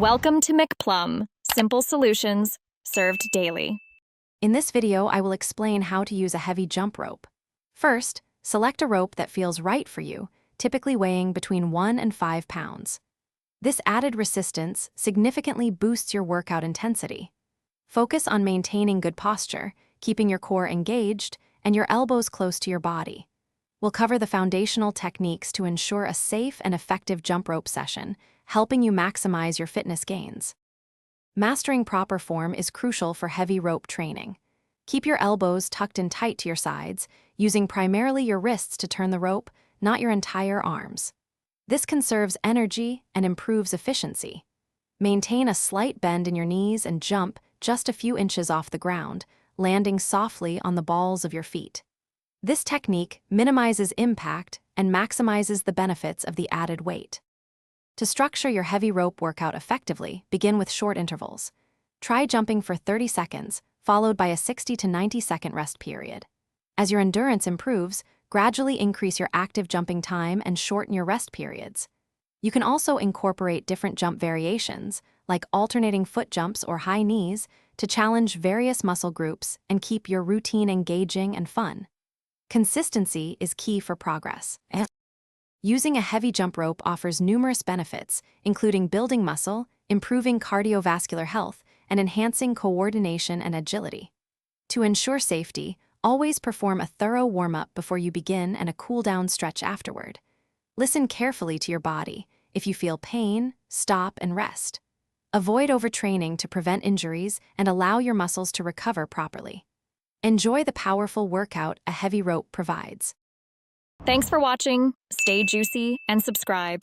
Welcome to McPlum, simple solutions served daily. In this video, I will explain how to use a heavy jump rope. First, select a rope that feels right for you, typically weighing between 1 and 5 pounds. This added resistance significantly boosts your workout intensity. Focus on maintaining good posture, keeping your core engaged, and your elbows close to your body. We'll cover the foundational techniques to ensure a safe and effective jump rope session, helping you maximize your fitness gains. Mastering proper form is crucial for heavy rope training. Keep your elbows tucked in tight to your sides, using primarily your wrists to turn the rope, not your entire arms. This conserves energy and improves efficiency. Maintain a slight bend in your knees and jump just a few inches off the ground, landing softly on the balls of your feet. This technique minimizes impact and maximizes the benefits of the added weight. To structure your heavy rope workout effectively, begin with short intervals. Try jumping for 30 seconds, followed by a 60 to 90-second rest period. As your endurance improves, gradually increase your active jumping time and shorten your rest periods. You can also incorporate different jump variations, like alternating foot jumps or high knees, to challenge various muscle groups and keep your routine engaging and fun. Consistency is key for progress. Using a heavy jump rope offers numerous benefits, including building muscle, improving cardiovascular health, and enhancing coordination and agility. To ensure safety, always perform a thorough warm-up before you begin and a cool-down stretch afterward. Listen carefully to your body. If you feel pain, stop and rest. Avoid overtraining to prevent injuries and allow your muscles to recover properly. Enjoy the powerful workout a heavy rope provides. Thanks for watching. Stay juicy and subscribe.